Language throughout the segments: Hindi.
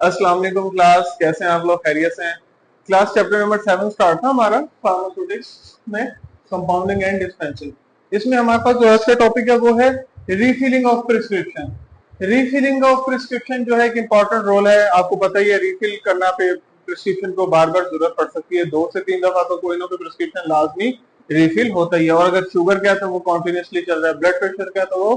अस्सलाम वालेकुम क्लास, कैसे हैं आप लोग? खैरियत से हैं? क्लास चैप्टर नंबर 7 स्टार्ट था हमारा फार्मास्यूटिक्स में, कंपाउंडिंग एंड डिस्पेंसिंग। इसमें हमारे पास जो आज का टॉपिक है वो है refilling of prescription. Refilling of prescription जो है एक इंपॉर्टेंट रोल है, आपको पता ही है। रीफिल करना पे प्रिस्क्रिप्शन को बार बार जरूरत पड़ सकती है, 2 से 3 दफा तो कोई ना कोई प्रिस्क्रिप्शन लाजमी रिफिल होता ही है। और अगर शुगर का है तो वो कॉन्टिन्यूसली चल रहा है, ब्लड प्रेशर का है तो वो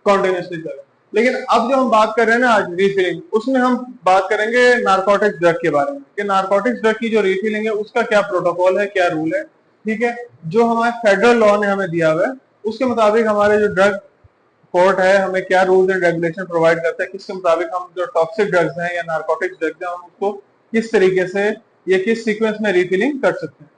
कॉन्टिन्यूसली चल रहा है। लेकिन अब जो हम बात कर रहे हैं ना आज रीफिलिंग, उसमें हम बात करेंगे नारकोटिक्स ड्रग के बारे में कि नारकोटिक्स ड्रग की जो रीफिलिंग है उसका क्या प्रोटोकॉल है, क्या रूल है। ठीक है, जो हमारे फेडरल लॉ ने हमें दिया हुआ है उसके मुताबिक हमारे जो ड्रग कोर्ट है हमें क्या रूल्स एंड रेगुलेशन प्रोवाइड करता है, किसके मुताबिक हम जो टॉक्सिक ड्रग्स हैं या नारकोटिक्स ड्रग्स हैं हम उसको किस तरीके से या किस सीक्वेंस में रीफिलिंग कर सकते हैं।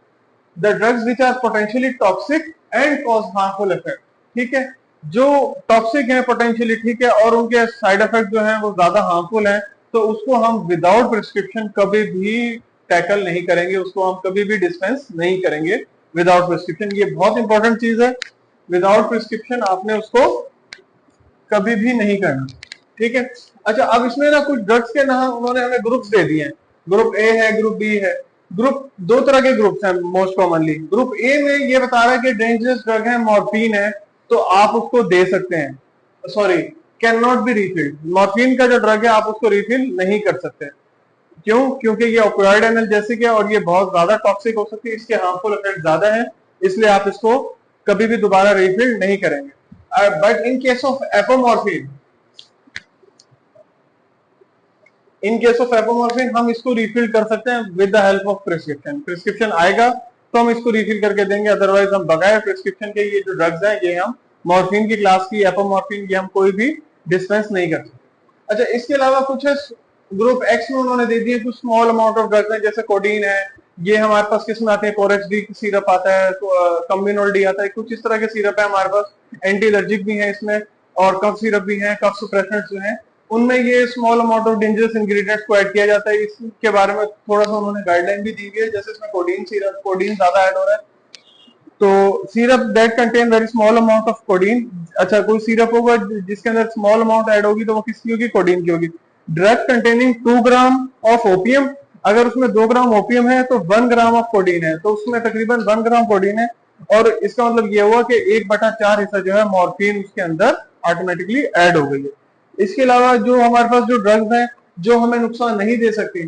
The drugs which are potentially toxic and cause harmful effect. ठीक है, जो टॉक्सिक है पोटेंशियली, ठीक है, और उनके साइड इफेक्ट जो है वो ज्यादा हार्मफुल है, तो उसको हम विदाउट प्रिस्क्रिप्शन कभी भी टैकल नहीं करेंगे, उसको हम कभी भी डिस्पेंस नहीं करेंगे विदाउट प्रिस्क्रिप्शन। ये बहुत इंपॉर्टेंट चीज है, विदाउट प्रिस्क्रिप्शन आपने उसको कभी भी नहीं करना। ठीक है, अच्छा अब इसमें ना कुछ ड्रग्स के नाम उन्होंने हमें ग्रुप्स दे दिए हैं। ग्रुप ए है, ग्रुप बी है। ग्रुप दो तरह के ग्रुप्स हैं मोस्ट कॉमनली। ग्रुप ए में ये बता रहा है कि डेंजरस ड्रग है, मॉर्फिन है, तो आप उसको दे सकते हैं, sorry can not be रिफिल्ड। Morphine का जो ड्रग है आप उसको रिफिल नहीं कर सकते। क्यों? क्योंकि ये ऑपियोइड एनाल्जेसिक है और ये बहुत ज्यादा टॉक्सिक हो सकती है, इसके हार्मफुल इफेक्ट ज्यादा है, इसलिए आप इसको कभी भी दोबारा रिफिल नहीं करेंगे। But in case of apomorphine, in case of apomorphine हम इसको रिफिल कर सकते हैं with the help of prescription. Prescription आएगा तो हम इसको रिफिल करके देंगे, अदरवाइज हम बगैर प्रिस्क्रिप्शन के ये जो ड्रग्स हैं ये हम मॉर्फिन की क्लास की एपोमॉर्फिन ये हम कोई भी डिस्पेंस नहीं कर सकते। अच्छा, इसके अलावा कुछ है ग्रुप एक्स में उन्होंने दे दिए कुछ स्मॉल अमाउंट ऑफ ड्रग्स हैं, जैसे कोडीन है, ये हमारे पास किस में आते हैं, कोरेक्स डी सिरप आता है, कम्बिनोल डी आता है, कुछ इस तरह के सिरप है हमारे पास। एंटी एलर्जिक भी है इसमें और कफ सिरप भी है, कफ सुप्रेसेंट्स जो है उनमें ये small amount of dangerous ingredients को ऐड किया जाता है। इसके बारे में थोड़ा सा उन्होंने गाइडलाइन भी दी हुई है, जैसे इसमें कोडीन सिरप, कोडीन ज्यादा ऐड हो रहा है तो syrup that contain very small amount of codeine. अच्छा, कोई सिरप होगा जिसके अंदर स्मॉल अमाउंट ऐड होगी तो वो किसकी होगी? कोडीन की होगी। Drug containing 2 gram of opium, अगर उसमें 2 ग्राम ओपियम है तो 1 ग्राम ऑफ कोडीन है, तो उसमें तकरीबन 1 ग्राम कोडीन है। और इसका मतलब ये हुआ कि 1/4 हिस्सा जो है मॉर्फिन उसके अंदर ऑटोमेटिकली ऐड हो गई है। इसके अलावा जो हमारे पास जो ड्रग्स हैं जो हमें नुकसान नहीं दे सकती,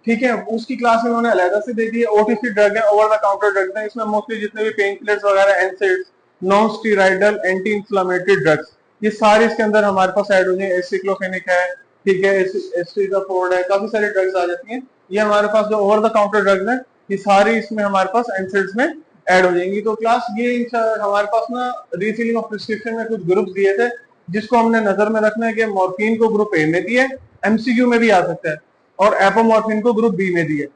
ठीक है, उसकी क्लास में उन्होंने अलग से दे दी है। ओटीसी ड्रग है, ओवर द काउंटर ड्रग्स हैं, इसमें मोस्टली जितने भी पेन किलर्स वगैरह, NSAIDs, non steroidal anti inflammatory drugs, ये सारे इसके अंदर हमारे पास ऐड हो जाएंगे। एसिक्लोफेनिक है, ठीक है, एस्टिडाफोर्ड है, काफी सारी ड्रग्स आ जाती हैं। ये हमारे पास जो ओवर द काउंटर ड्रग्स हैं ये सारी इसमें हमारे पास एनसेड्स में ऐड हो जाएंगी। तो क्लास ये हमारे पास ना रिफिलिंग ऑफ प्रिस्क्रिप्शन में कुछ ग्रुप दिए थे जिसको हमने नजर में रखना है कि मॉर्फिन को ग्रुप ए में दिया है, एमसीक्यू में भी आ सकता है, और एपोमॉर्फिन को ग्रुप बी में दिया।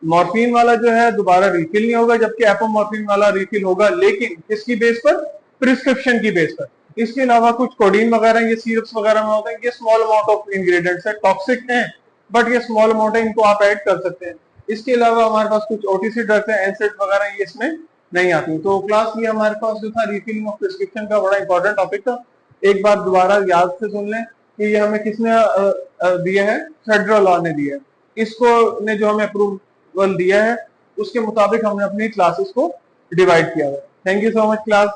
मॉर्फिन वाला जो है दोबारा रिफिल नहीं होगा, जबकि एपोमॉर्फिन वाला रिफिल होगा, लेकिन किसकी बेस पर? प्रिस्क्रिप्शन की बेस पर। इसके अलावा कुछ कोडीन वगैरह ये सिरप्स वगैरह में होते हैं, ये स्मॉल अमाउंट ऑफ इंग्रेडिएंट्स है, टॉक्सिक हैं बट ये स्मॉल अमाउंट है, इनको आप ऐड कर सकते हैं। इसके अलावा हमारे पास कुछ ओटीसी ड्रग्स है, एनसेड वगैरह, ये इसमें नहीं आती। तो क्लास ये हमारे पास जो था रिफिलिंग ऑफ प्रिस्क्रिप्शन का बड़ा इंपॉर्टेंट टॉपिक था। एक बार दोबारा याद से सुन लें कि ये हमें किसने दिया है? फेडरल लॉ ने दिया है। इसको ने जो हमें अप्रूवल दिया है उसके मुताबिक हमने अपनी क्लासेस को डिवाइड किया है। Thank you so much class.